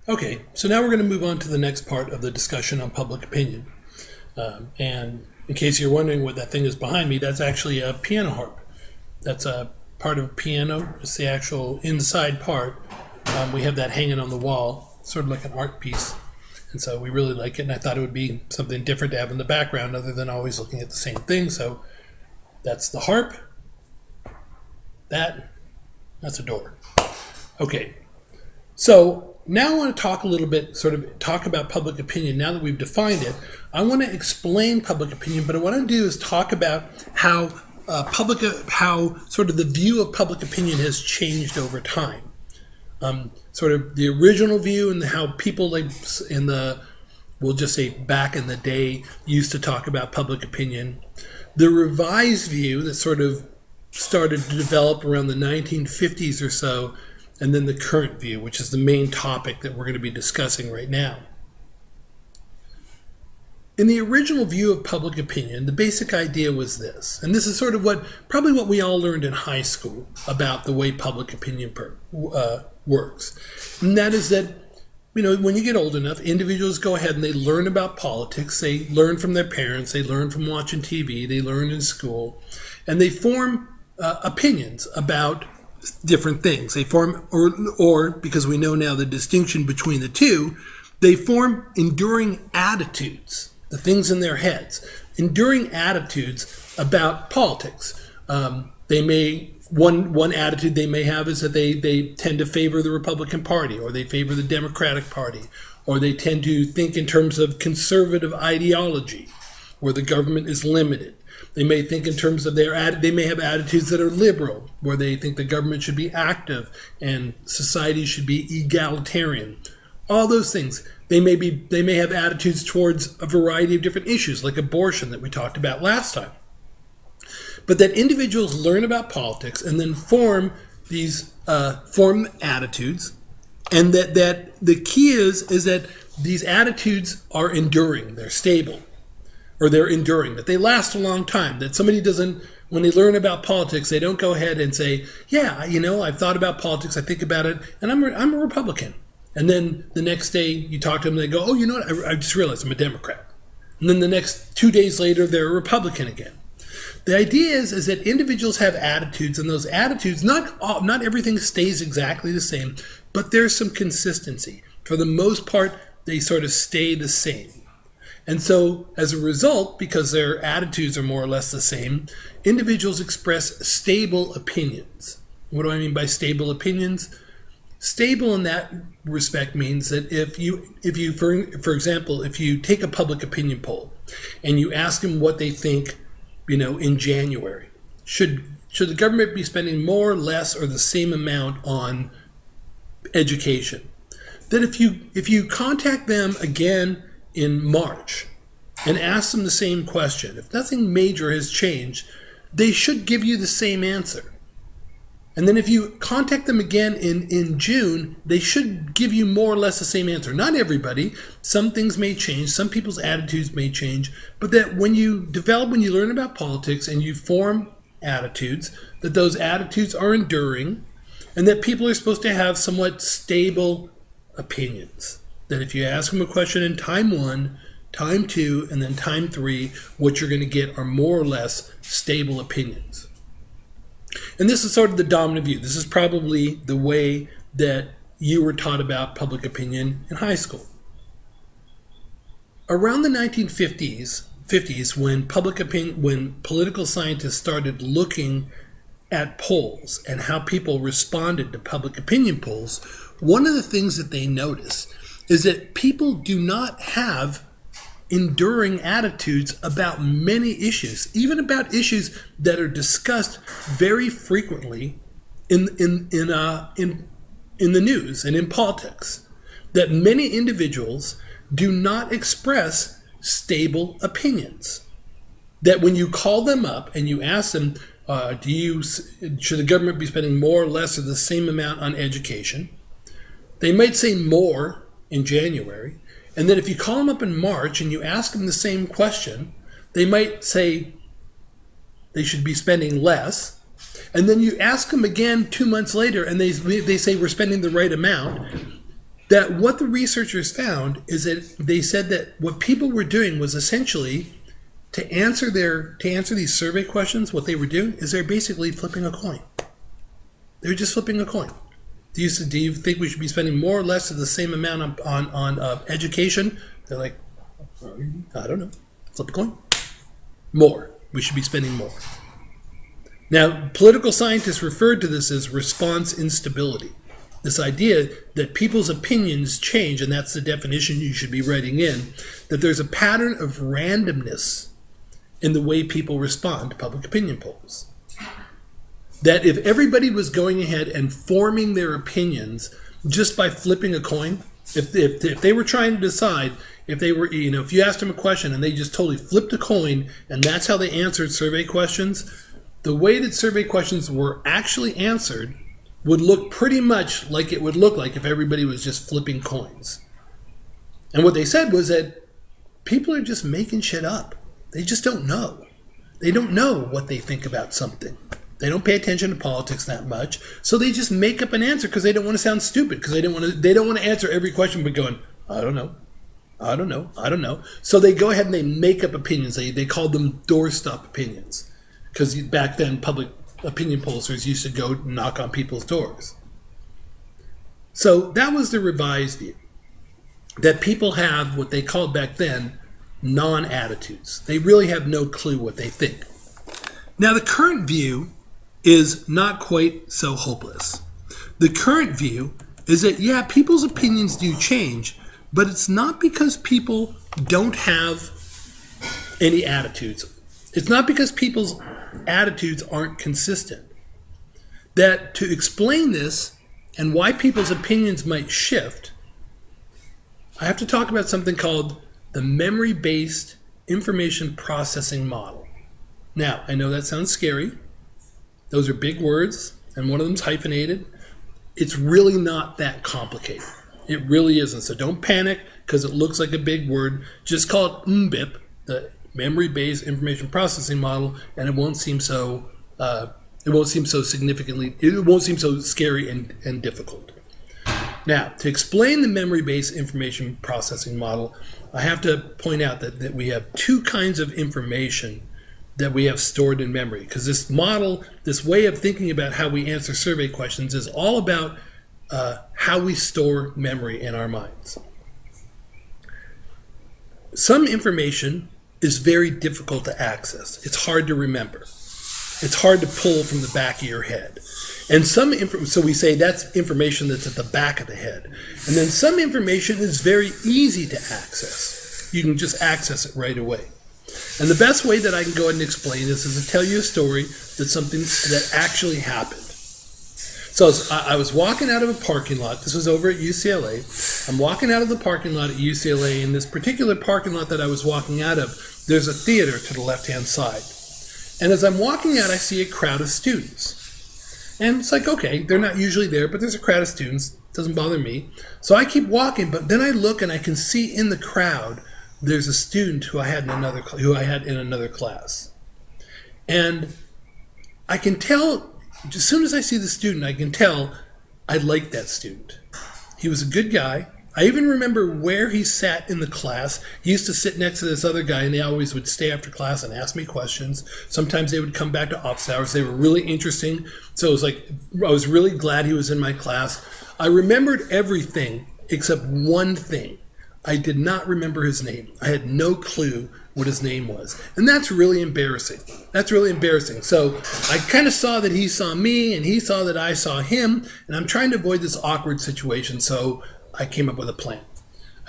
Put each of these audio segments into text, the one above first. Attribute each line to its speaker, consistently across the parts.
Speaker 1: Okay, so now we're going to move on to the next part of the discussion on public opinion. And in case you're wondering what that thing is behind me, that's actually a piano harp. That's a part of a piano. It's the actual inside part. We have that hanging on the wall, sort of like an art piece. And so we really like it, and I thought it would be something different to have in the background other than always looking at the same thing. So that's the harp. That's a door. Okay, so now I want to talk a little bit, talk about public opinion. Now that we've defined it, I want to explain public opinion, but what I want to do is talk about how sort of the view of public opinion has changed over time. Sort of the original view and how people we'll just say back in the day, used to talk about public opinion. The revised view that sort of started to develop around the 1950s or so, and then the current view, which is the main topic that we're going to be discussing right now. In the original view of public opinion, the basic idea was this, and this is sort of probably what we all learned in high school about the way public opinion works. And that is that, when you get old enough, individuals go ahead and they learn about politics, they learn from their parents, they learn from watching TV, they learn in school, and they form opinions about different things. They form, or because we know now the distinction between the two, they form enduring attitudes, the things in their heads, enduring attitudes about politics. One attitude they may have is that they tend to favor the Republican Party, or they favor the Democratic Party, or they tend to think in terms of conservative ideology, where the government is limited. They may think in terms of they may have attitudes that are liberal, where they think the government should be active and society should be egalitarian. All those things. They may have attitudes towards a variety of different issues, like abortion that we talked about last time. But that individuals learn about politics and then form attitudes, and that the key is that these attitudes are enduring, they're stable. Or they're enduring, that they last a long time, that somebody doesn't, when they learn about politics, they don't go ahead and say, yeah, I've thought about politics, I think about it, and I'm a Republican. And then the next day you talk to them, they go, oh, you know what, I just realized I'm a Democrat. And then the next 2 days later, they're a Republican again. The idea is that individuals have attitudes, and those attitudes, not everything stays exactly the same, but there's some consistency. For the most part, they sort of stay the same. And so, as a result, because their attitudes are more or less the same, individuals express stable opinions. What do I mean by stable opinions? Stable in that respect means that if you, for example, if you take a public opinion poll and you ask them what they think, in January, should the government be spending more, less, or the same amount on education? That if you contact them again in March and ask them the same question, if nothing major has changed, they should give you the same answer. And then if you contact them again in June, they should give you more or less the same answer. Not everybody. Some things may change. Some people's attitudes may change. But that when you learn about politics and you form attitudes, that those attitudes are enduring, and that people are supposed to have somewhat stable opinions. That if you ask them a question in time 1, time 2, and then time 3, what you're going to get are more or less stable opinions. And this is sort of the dominant view. This is probably the way that you were taught about public opinion in high school. Around the 1950s, when political scientists started looking at polls and how people responded to public opinion polls, one of the things that they noticed is that people do not have enduring attitudes about many issues, even about issues that are discussed very frequently in the news and in politics. That many individuals do not express stable opinions. That when you call them up and you ask them, should the government be spending more or less or the same amount on education? They might say more in January. And then if you call them up in March and you ask them the same question, they might say they should be spending less. And then you ask them again 2 months later and they say we're spending the right amount. that what the researchers found is that they said that what people were doing was essentially to answer these survey questions. What they were doing is they're basically flipping a coin. They're just flipping a coin. Do you think we should be spending more or less of the same amount on education? They're like, I don't know. Flip a coin. More. We should be spending more. Now, political scientists referred to this as response instability. This idea that people's opinions change, and that's the definition you should be writing in, that there's a pattern of randomness in the way people respond to public opinion polls. That if everybody was going ahead and forming their opinions just by flipping a coin, if they were trying to decide, if you asked them a question and they just totally flipped a coin and that's how they answered survey questions, the way that survey questions were actually answered would look pretty much like it would look like if everybody was just flipping coins. And what they said was that people are just making shit up. They just don't know. They don't know what they think about something. They don't pay attention to politics that much, so they just make up an answer because they don't want to sound stupid, because they don't want to answer every question by going, I don't know, I don't know, I don't know. So they go ahead and they make up opinions. They called them doorstop opinions, because back then public opinion pollsters used to go knock on people's doors. So that was the revised view, that people have what they called back then non-attitudes. They really have no clue what they think. Now the current view is not quite so hopeless. The current view is that, yeah, people's opinions do change, but it's not because people don't have any attitudes. It's not because people's attitudes aren't consistent. That to explain this and why people's opinions might shift, I have to talk about something called the memory-based information processing model. Now, I know that sounds scary. Those are big words, and one of them's hyphenated. It's really not that complicated. It really isn't. So don't panic because it looks like a big word. Just call it MBIP, the memory-based information processing model, and it won't seem so scary and difficult. Now, to explain the memory-based information processing model, I have to point out that we have two kinds of information that we have stored in memory, because this model, this way of thinking about how we answer survey questions, is all about how we store memory in our minds. Some information is very difficult to access. It's hard to remember. It's hard to pull from the back of your head. And so we say that's information that's at the back of the head. And then some information is very easy to access. You can just access it right away. And the best way that I can go ahead and explain this is to tell you a story that's something that actually happened. So I was walking out of a parking lot. This was over at UCLA. I'm walking out of the parking lot at UCLA. In this particular parking lot that I was walking out of, there's a theater to the left-hand side. And as I'm walking out, I see a crowd of students. And it's like, okay, they're not usually there, but there's a crowd of students. It doesn't bother me. So I keep walking, but then I look and I can see in the crowd there's a student who I had in another class. And I can tell, as soon as I see the student, I can tell I like that student. He was a good guy. I even remember where he sat in the class. He used to sit next to this other guy, and they always would stay after class and ask me questions. Sometimes they would come back to office hours. They were really interesting. So it was like, I was really glad he was in my class. I remembered everything except one thing. I did not remember his name. I had no clue what his name was. And that's really embarrassing. That's really embarrassing. So I kind of saw that he saw me and he saw that I saw him. And I'm trying to avoid this awkward situation. So I came up with a plan.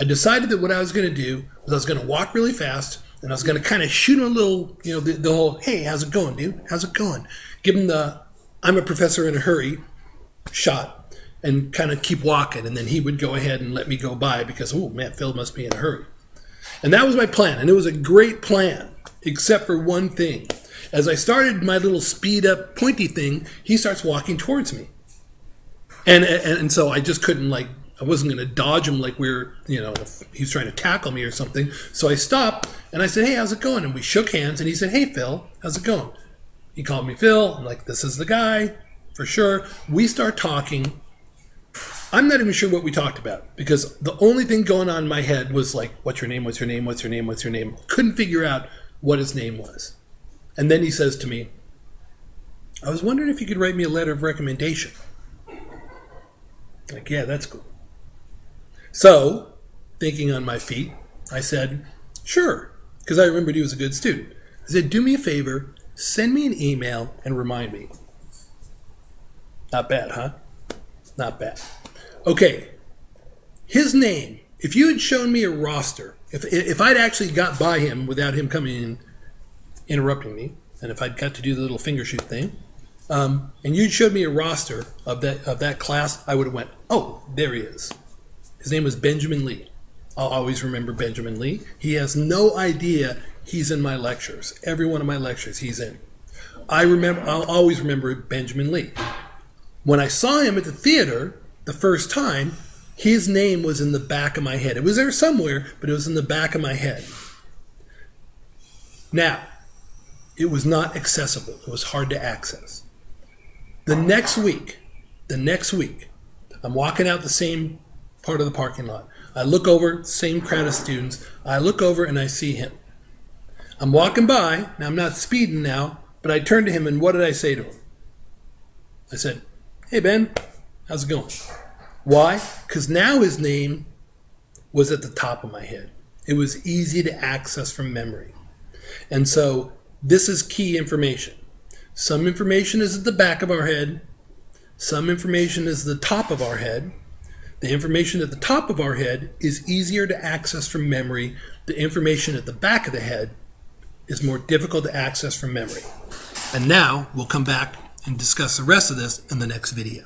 Speaker 1: I decided that what I was going to do was I was going to walk really fast and I was going to kind of shoot him a little, the whole, hey, how's it going, dude? How's it going? Give him the, I'm a professor in a hurry shot. And kind of keep walking, and then he would go ahead and let me go by because, oh man, Phil must be in a hurry. And that was my plan, and it was a great plan, except for one thing. As I started my little speed up pointy thing, he starts walking towards me. And so I just couldn't, I wasn't going to dodge him like if he was trying to tackle me or something. So I stopped, and I said, hey, how's it going? And we shook hands, and he said, hey, Phil, how's it going? He called me Phil. I'm like, this is the guy, for sure. We start talking. I'm not even sure what we talked about because the only thing going on in my head was like, what's your name, what's your name, what's your name, what's your name? Couldn't figure out what his name was. And then he says to me, I was wondering if you could write me a letter of recommendation. Like, yeah, that's cool. So, thinking on my feet, I said, sure, because I remembered he was a good student. I said, do me a favor, send me an email and remind me. Not bad, huh? Not bad. Okay, his name, if you had shown me a roster, if I'd actually got by him without him coming in, interrupting me, and if I'd got to do the little finger shoot thing, and you'd showed me a roster of that class, I would have went, oh, there he is. His name was Benjamin Lee. I'll always remember Benjamin Lee. He has no idea he's in my lectures. Every one of my lectures he's in. I'll always remember Benjamin Lee. When I saw him at the theater the first time, his name was in the back of my head. It was there somewhere, but it was in the back of my head. Now, it was not accessible. It was hard to access. The next week, I'm walking out the same part of the parking lot. I look over, same crowd of students. I look over and I see him. I'm walking by. Now, I'm not speeding now, but I turned to him and what did I say to him? I said, hey, Ben, how's it going? Why? Because now his name was at the top of my head. It was easy to access from memory. And so this is key information. Some information is at the back of our head. Some information is the top of our head. The information at the top of our head is easier to access from memory. The information at the back of the head is more difficult to access from memory. And now we'll come back and discuss the rest of this in the next video.